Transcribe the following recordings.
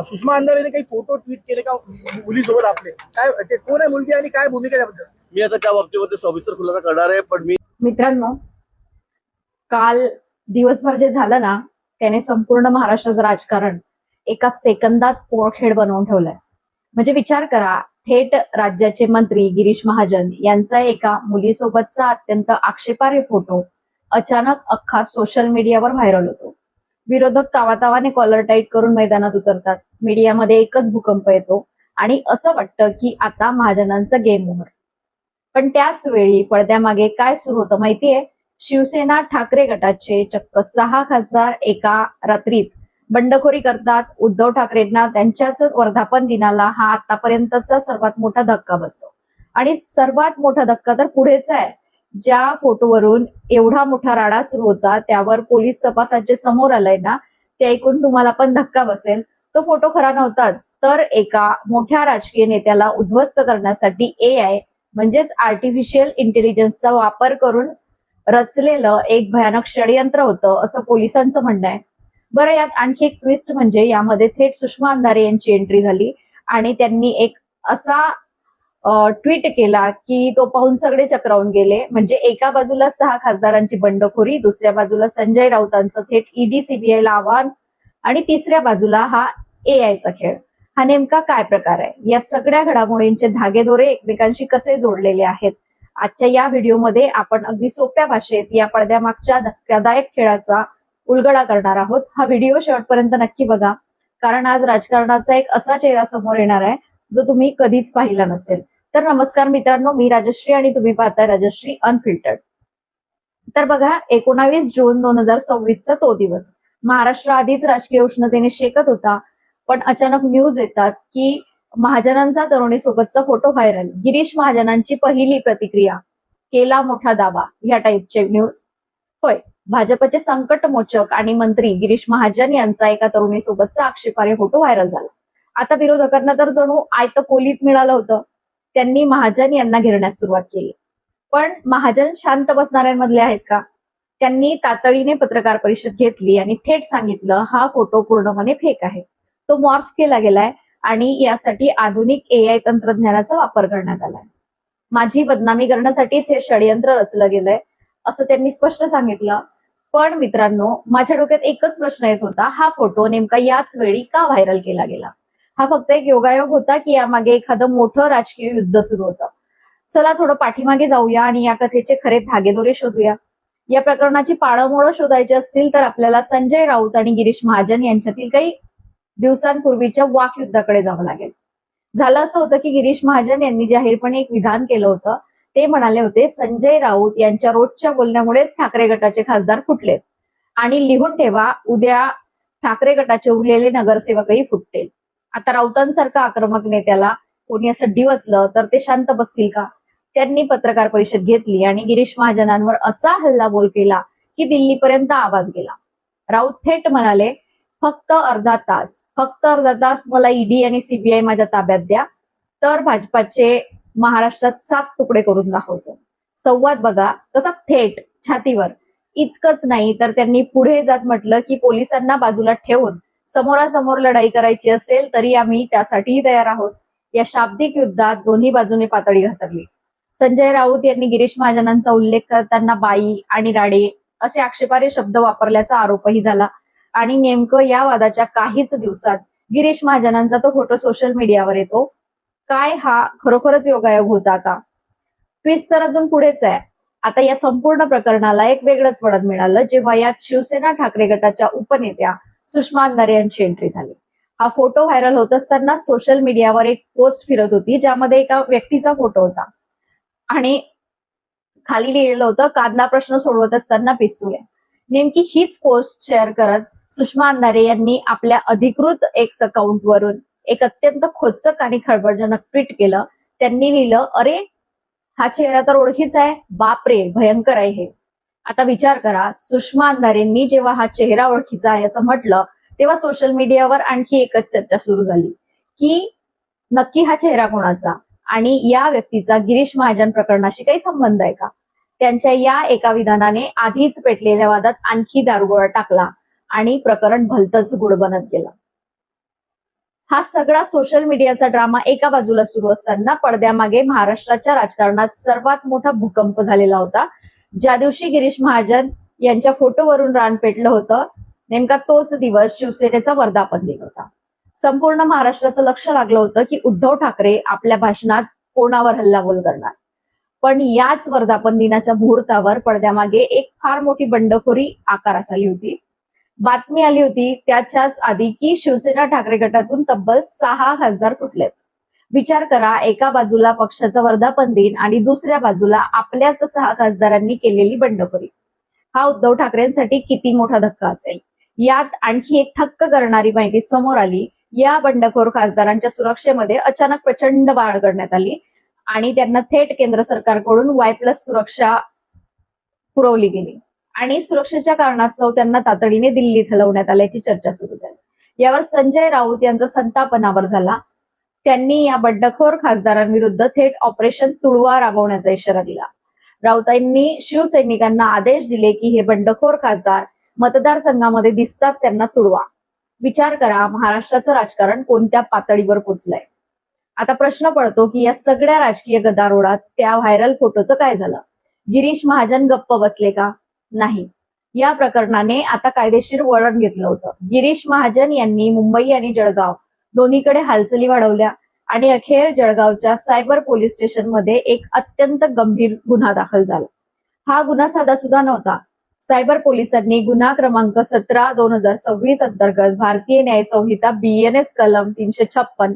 सुषमा अंधारेने काही photo tweet केले का मुलीसोबत आपले? काय ते कोण आहे मुलगी आणि काय भूमिका त्याबद्दल? मी आता त्या बाबतीमध्ये सविस्तर खुलासा करणार आहे, पण मी मित्रांनो, काल दिवसभर जे झालं ना, त्याने संपूर्ण महाराष्ट्राचं राजकारण एका सेकंदात पोरखेड बनवून ठेवलंय. म्हणजे विचार करा, थेट राज्याचे मंत्री गिरीश महाजन यांचा एका मुलीसोबतचा अत्यंत आक्षेपार्ह फोटो अचानक अख्खा सोशल मीडियावर व्हायरल होतो. विरोधक तावातावाने कॉलर टाईट करून मैदानात उतरतात. मीडियामध्ये एकच भूकंप येतो आणि असं वाटतं की आता महाजनांचा गेम ओव्हर. पण त्याच वेळी पडद्यामागे काय सुरू होतं माहितीये? शिवसेना ठाकरे गटाचे चक्क 6 खासदार एका रात्रीत बंडखोरी करतात. उद्धव ठाकरेंना त्यांच्याच वर्धापन दिनाला हा आतापर्यंतचा सर्वात मोठा धक्का बसतो. आणि सर्वात मोठा धक्का तर पुढेच आहे. ज्या फोटोवरून एवढा मोठा राडा सुरू होता त्यावर पोलीस तपासाचे समोर आलंय ना, ते ऐकून तुम्हाला पण धक्का बसेल. तो फोटो खरा नव्हताच, तर एका मोठ्या राजकीय नेत्याला उद्ध्वस्त करण्यासाठी AI म्हणजेच आर्टिफिशियल इंटेलिजन्सचा वापर करून रचलेलं एक भयानक षडयंत्र होतं, असं पोलिसांचं म्हणणं आहे. बरं, यात आणखी एक ट्विस्ट म्हणजे यामध्ये थेट सुषमा अंधारे यांची एंट्री झाली आणि त्यांनी एक असा ट्विट केला की तो पाहून सगळे चक्रावून गेले. म्हणजे एका बाजूला 6 खासदारांची बंडखोरी, दुसऱ्या बाजूला संजय राऊतांचं थेट ED CBI ला आव्हान आणि तिसऱ्या बाजूला हा AIचा खेळ. हा नेमका काय प्रकार आहे? या सगळ्या घडामोडींचे धागेदोरे एकमेकांशी कसे जोडलेले आहेत? आजच्या या व्हिडिओमध्ये आपण अगदी सोप्या भाषेत या पडद्यामागच्या धक्कादायक खेळाचा उलगडा करणार आहोत. हा व्हिडिओ शेवटपर्यंत नक्की बघा, कारण आज राजकारणाचा एक असा चेहरा समोर येणार आहे जो तुम्ही कधीच पाहिला नसेल. तर नमस्कार मित्रांनो, मी राजश्री आणि तुम्ही पाहताय राजश्री अनफिल्टर्ड. तर बघा, 19 जून 2026चा तो दिवस. महाराष्ट्र आधीच राजकीय उष्णतेने शेकत होता, पण अचानक न्यूज येतात की महाजनांचा तरुणीसोबतचा फोटो व्हायरल. गिरीश महाजनांची पहिली प्रतिक्रिया, केला मोठा दावा, या टाईपचे न्यूज. होय, भाजपचे संकटमोचक आणि मंत्री गिरीश महाजन यांचा एका तरुणीसोबतचा आक्षेपार्ह फोटो व्हायरल झाला. आता विरोधकांना तर जणू आयतं खोलीत मिळालं होतं. त्यांनी महाजन यांना घेरण्यास सुरुवात केली. पण महाजन शांत बसणाऱ्यांमधले आहेत का? त्यांनी तातडीने पत्रकार परिषद घेतली आणि थेट सांगितलं, हा फोटो पूर्णपणे फेक आहे. तो मॉर्फ केला गेलाय आणि यासाठी आधुनिक AI तंत्रज्ञानाचा वापर करण्यात आलाय. माझी बदनामी करण्यासाठीच हे षडयंत्र रचलं गेलंय, असं त्यांनी स्पष्ट सांगितलं. पण मित्रांनो, माझ्या डोक्यात एकच प्रश्न येत होता, हा फोटो नेमका याच वेळी का व्हायरल केला गेला? हा फक्त एक योगायोग होता की यामागे एखादं मोठं राजकीय युद्ध सुरू होतं? चला थोडं पाठीमागे जाऊया आणि या कथेचे खरे धागेदोरे शोधूया. या प्रकरणाची पाळंमुळं शोधायची असतील तर आपल्याला संजय राऊत आणि गिरीश महाजन यांच्यातील काही दिवसांपूर्वीच्या वाकयुद्धाकडे जावं लागेल. झालं असं होतं की गिरीश महाजन यांनी जाहीरपणे एक विधान केलं होतं. ते म्हणाले होते, संजय राऊत यांच्या रोजच्या बोलण्यामुळेच ठाकरे गटाचे खासदार फुटलेत आणि लिहून ठेवा, उद्या ठाकरे गटाचे उरलेले नगरसेवकही फुटतील. आता राऊतांसारखा आक्रमक नेत्याला कोणी असं डिवचलं तर ते शांत बसतील का? त्यांनी पत्रकार परिषद घेतली आणि गिरीश महाजनांवर असा हल्लाबोल केला की दिल्लीपर्यंत आवाज गेला. राऊत थेट म्हणाले, फक्त अर्धा तास मला ED आणि CBI माझ्या ताब्यात द्या, तर भाजपाचे महाराष्ट्रात 7 तुकडे करून दाखवतो. संवाद बघा कसा थेट छातीवर. इतकंच नाही तर त्यांनी पुढे जात म्हटलं की पोलिसांना बाजूला ठेवून समोरासमोर लढाई करायची असेल तरी आम्ही त्यासाठीही तयार आहोत. या शाब्दिक युद्धात दोन्ही बाजूने पातळी घसरली. संजय राऊत यांनी गिरीश महाजनांचा उल्लेख करताना बाई आणि राडे असे आक्षेपार्ह शब्द वापरल्याचा आरोपही झाला. आणि नेमकं या वादाच्या काहीच दिवसात गिरीश महाजनांचा तो फोटो सोशल मीडियावर येतो. काय हा खरोखरच योगायोग होता का? ट्विस्ट तर अजून पुढेच आहे. आता या संपूर्ण प्रकरणाला एक वेगळंच वळण मिळालं जेव्हा यात शिवसेना ठाकरे गटाच्या उपनेत्या सुषमा अंधारे यांची एंट्री झाली. हा फोटो व्हायरल होत असताना सोशल मीडियावर एक पोस्ट फिरत होती ज्यामध्ये एका व्यक्तीचा फोटो होता आणि खाली लिहिलेलं होतं, कांदा प्रश्न सोडवत असताना पिस्तूल. नेमकी हीच पोस्ट शेअर करत सुषमा अंधारे यांनी आपल्या अधिकृत एक्स अकाउंटवरून एक अत्यंत खोचक आणि खळबळजनक ट्विट केलं. त्यांनी लिहिलं, अरे हा चेहरा तर ओळखीचा आहे, बापरे भयंकर आहे हे. आता विचार करा, सुषमा अंधारेंनी जेव्हा हा चेहरा ओळखीचा आहे असं म्हटलं तेव्हा सोशल मीडियावर आणखी एकच चर्चा सुरू झाली की नक्की हा चेहरा कोणाचा आणि या व्यक्तीचा गिरीश महाजन प्रकरणाशी काही संबंध आहे का? त्यांच्या या एका विधानाने आधीच पेटलेल्या वादात आणखी दारुगोळा टाकला आणि प्रकरण भलतंच गुड बनत गेलं. हा सगळा सोशल मीडियाचा ड्रामा एका बाजूला सुरू असताना पडद्यामागे महाराष्ट्राच्या राजकारणात सर्वात मोठा भूकंप झालेला होता. ज्या दिवशी गिरीश महाजन यांच्या फोटोवरून रान पेटलं होतं, नेमका तोच दिवस शिवसेनेचा वर्धापन दिन होता. संपूर्ण महाराष्ट्राचं लक्ष लागलं होतं की उद्धव ठाकरे आपल्या भाषणात कोणावर हल्लाबोल करणार. पण याच वर्धापन दिनाच्या मुहूर्तावर पडद्यामागे एक फार मोठी बंडखोरी आकारास आली होती. बातमी आली होती त्याच्याच आधी की शिवसेना ठाकरे गटातून तब्बल 6 खासदार फुटलेत. विचार करा, एका बाजूला पक्षाचा वर्धापन दिन आणि दुसऱ्या बाजूला आपल्याच 6 खासदारांनी केलेली बंडखोरी. हा उद्धव ठाकरेंसाठी किती मोठा धक्का असेल. यात आणखी एक थक्क करणारी माहिती समोर आली. या बंडखोर खासदारांच्या सुरक्षेमध्ये अचानक प्रचंड वाढ करण्यात आली आणि त्यांना थेट केंद्र सरकारकडून Y+ सुरक्षा पुरवली गेली आणि सुरक्षेच्या कारणास्तव त्यांना तातडीने दिल्लीत हलवण्यात आल्याची चर्चा सुरू झाली. यावर संजय राऊत यांचा संताप अनावर झाला. त्यांनी या बंडखोर खासदारांविरुद्ध थेट ऑपरेशन तुडवा राबवण्याचा इशारा दिला. राऊतांनी शिवसैनिकांना आदेश दिले की हे बंडखोर खासदार मतदारसंघामध्ये दिसताच त्यांना तुडवा. विचार करा, महाराष्ट्राचं राजकारण कोणत्या पातळीवर पोहोचलंय. आता प्रश्न पडतो की या सगळ्या राजकीय गदारोळात त्या व्हायरल फोटोचं काय झालं. गिरीश महाजन गप्प बसले का? नाही. या प्रकरणाने आता कायदेशीर वळण घेतलं होतं. गिरीश महाजन यांनी मुंबई आणि जळगाव दोन्हीकडे हालचाली वाढवल्या आणि अखेर जळगावच्या सायबर पोलीस स्टेशनमध्ये एक अत्यंत गंभीर गुन्हा दाखल झाला. हा गुन्हा साधा सुद्धा नव्हता. सायबर पोलिसांनी गुन्हा क्रमांक 17/2026 अंतर्गत भारतीय न्याय संहिता BNS कलम 356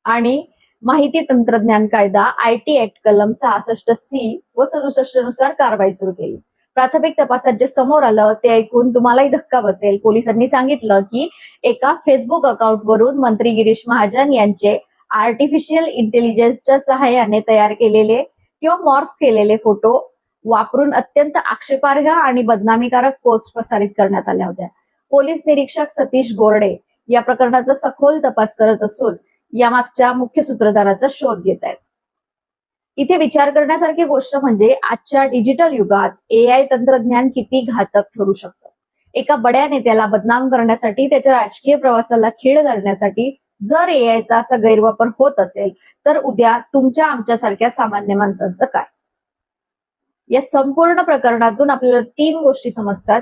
आणि माहिती तंत्रज्ञान कायदा IT ऍक्ट कलम 66C व 67 नुसार कारवाई सुरू केली. प्राथमिक तपासात जे समोर आलं ते ऐकून तुम्हालाही धक्का बसेल. पोलिसांनी सांगितलं की एका फेसबुक अकाउंटवरून मंत्री गिरीश महाजन यांचे आर्टिफिशियल इंटेलिजन्सच्या सहाय्याने तयार केलेले किंवा मॉर्फ केलेले फोटो वापरून अत्यंत आक्षेपार्ह आणि बदनामीकारक पोस्ट प्रसारित करण्यात आल्या होत्या. पोलीस निरीक्षक सतीश गोरडे या प्रकरणाचा सखोल तपास करत असून यामागच्या मुख्य सूत्रधाराचा शोध घेत आहेत. इथे विचार करण्यासारखी गोष्ट म्हणजे आजच्या डिजिटल युगात AI तंत्रज्ञान किती घातक ठरू शकतं. एका बड्या नेत्याला बदनाम करण्यासाठी, त्याच्या राजकीय प्रवासाला खीळ घालण्यासाठी जर AIचा असा गैरवापर होत असेल तर उद्या तुमच्या आमच्यासारख्या सामान्य माणसांचं काय? या संपूर्ण प्रकरणातून आपल्याला 3 गोष्टी समजतात.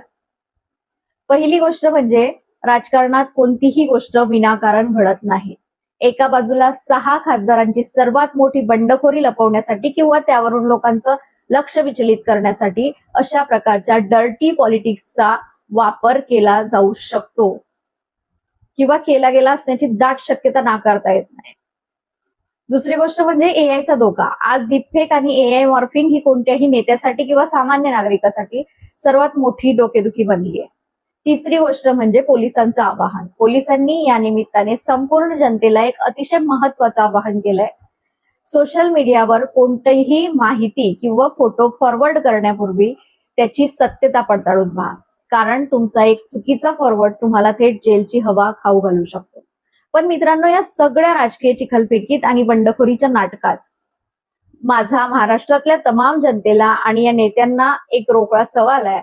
पहिली गोष्ट म्हणजे राजकारणात कोणतीही गोष्ट विनाकारण घडत नाही. एका बाजूला 6 खासदारांची सर्वात मोठी बंडखोरी लपवण्यासाठी किंवा त्यावरून लोकांचं लक्ष विचलित करण्यासाठी अशा प्रकारच्या डर्टी पॉलिटिक्सचा वापर केला जाऊ शकतो किंवा केला गेला असण्याची दाट शक्यता नाकारता येत नाही. दुसरी गोष्ट म्हणजे AIचा धोका. आज डीपफेक आणि AI मॉर्फिंग ही कोणत्याही नेत्यासाठी किंवा सामान्य नागरिकासाठी सर्वात मोठी डोकेदुखी बनली आहे. तिसरी गोष्ट म्हणजे पोलिसांचं आवाहन. पोलिसांनी या निमित्ताने संपूर्ण जनतेला एक अतिशय महत्वाचं आवाहन केलंय. सोशल मीडियावर कोणतीही माहिती किंवा फोटो फॉरवर्ड करण्यापूर्वी त्याची सत्यता पडताळून पहा. कारण तुमचा एक चुकीचा फॉरवर्ड तुम्हाला थेट जेलची हवा खाऊ घालू शकतो. पण मित्रांनो, या सगळ्या राजकीय चिखलफेकीत आणि बंडखोरीच्या नाटकात माझा महाराष्ट्रातल्या तमाम जनतेला आणि या नेत्यांना एक रोकळा सवाल आहे.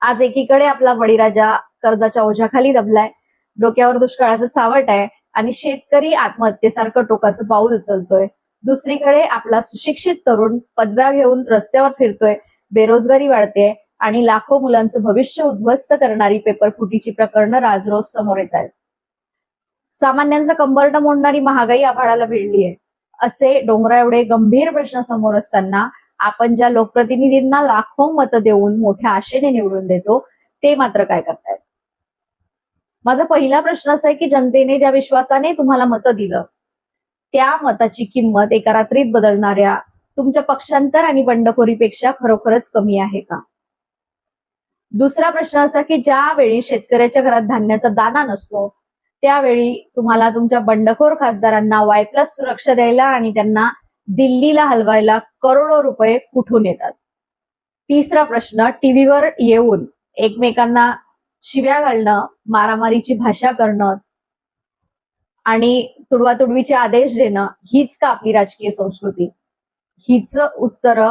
आज एकीकडे आपला बळीराजा कर्जाच्या ओझ्याखाली दबलाय, डोक्यावर दुष्काळाचं सावट आहे आणि शेतकरी आत्महत्येसारखं टोकाचं पाऊल उचलतोय. दुसरीकडे आपला सुशिक्षित तरुण पदव्या घेऊन रस्त्यावर फिरतोय, बेरोजगारी वाढते आणि लाखो मुलांचं भविष्य उद्ध्वस्त करणारी पेपरफुटीची प्रकरणं राजरोज समोर येत आहेत. सामान्यांचा कंबरडं मोडणारी महागाई आभाळाला भिडली आहे. असे डोंगरा एवढे गंभीर प्रश्न समोर असताना आपण ज्या लोकप्रतिनिधींना लाखो मतं देऊन मोठ्या आशेने निवडून देतो ते मात्र काय करतायत? माझा पहिला प्रश्न असा आहे की जनतेने ज्या विश्वासाने तुम्हाला मतं दिलं त्या मताची किंमत एका रात्रीत बदलणाऱ्या तुमच्या पक्षांतर आणि बंडखोरीपेक्षा खरोखरच कमी आहे का? दुसरा प्रश्न असा की ज्यावेळी शेतकऱ्याच्या घरात धान्याचा दाना नसतो त्यावेळी तुम्हाला तुमच्या बंडखोर खासदारांना Y+ सुरक्षा द्यायला आणि त्यांना दिल्लीला हलवायला करोडो रुपये कुठून येतात? तिसरा प्रश्न, टीव्हीवर येऊन एकमेकांना शिव्या घालणं, मारामारीची भाषा करणं आणि तुडवातुडवीचे आदेश देणं हीच का आपली राजकीय संस्कृती? हीच उत्तर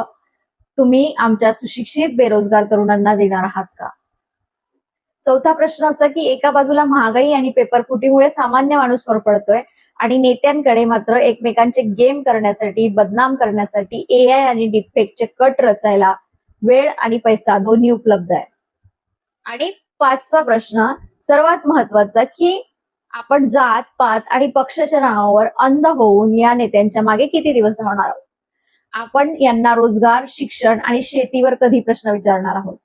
तुम्ही आमच्या सुशिक्षित बेरोजगार तरुणांना देणार आहात का? चौथा प्रश्न असा की एका बाजूला महागाई आणि पेपरफुटीमुळे सामान्य माणूस पडतोय आणि नेत्यांकडे मात्र एकमेकांचे गेम करण्यासाठी, बदनाम करण्यासाठी एआय आणि डीपफेकचे कट रचायला वेळ आणि पैसा दोन्ही उपलब्ध आहे. आणि पाचवा प्रश्न सर्वात महत्वाचा की आपण जात पात आणि पक्षाच्या नावावर अंध होऊन या नेत्यांच्या मागे किती दिवस धावणार आहोत. आपण यांना रोजगार, शिक्षण आणि शेतीवर कधी प्रश्न विचारणार आहोत.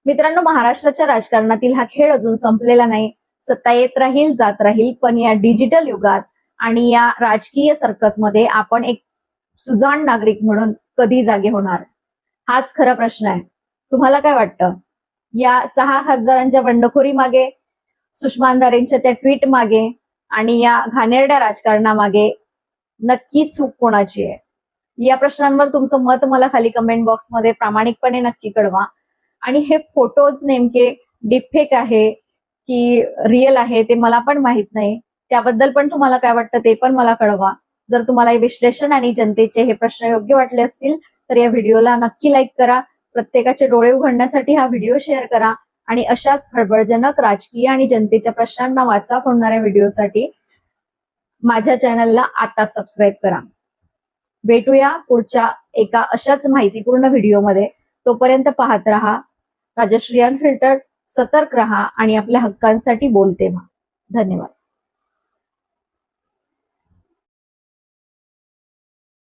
मित्रांनो, महाराष्ट्राच्या राजकारणातील हा खेळ अजून संपलेला नाही. सत्ता येत राहील, जात राहील, पण या डिजिटल युगात आणि या राजकीय सर्कसमध्ये आपण एक सुजाण नागरिक म्हणून कधी जागे होणार, हाच खरा प्रश्न आहे. तुम्हाला काय वाटतं? या 6 खासदारांच्या बंडखोरी मागे, सुषमा अंधारेंच्या त्या ट्विट मागे आणि या घाणेरड्या राजकारणामागे नक्की चूक कोणाची आहे? या प्रश्नांवर तुमचं मत मला खाली कमेंट बॉक्समध्ये प्रामाणिकपणे नक्की कळवा. आणि हे फोटोज नेमके डीपफेक आहे की रिअल आहे ते मला पण माहित नाही. त्याबद्दल पण तुम्हाला काय वाटतं ते पण मला कळवा. जर तुम्हाला हे विश्लेषण आणि जनतेचे हे प्रश्न योग्य वाटले असतील तर या व्हिडिओला नक्की लाईक करा. प्रत्येकाचे डोळे उघडण्यासाठी हा व्हिडिओ शेअर करा आणि अशाच खळबळजनक राजकीय आणि जनतेच्या प्रश्नांना वाचा फोडणाऱ्या व्हिडिओसाठी माझ्या चॅनलला आता सबस्क्राईब करा. भेटूया पुढच्या एका अशाच माहितीपूर्ण व्हिडिओमध्ये. तोपर्यंत पाहत रहा राजश्री अनफिल्टर्ड. सतर्क रहा आणि आपल्या हक्कांसाठी बोलते व्हा. धन्यवाद.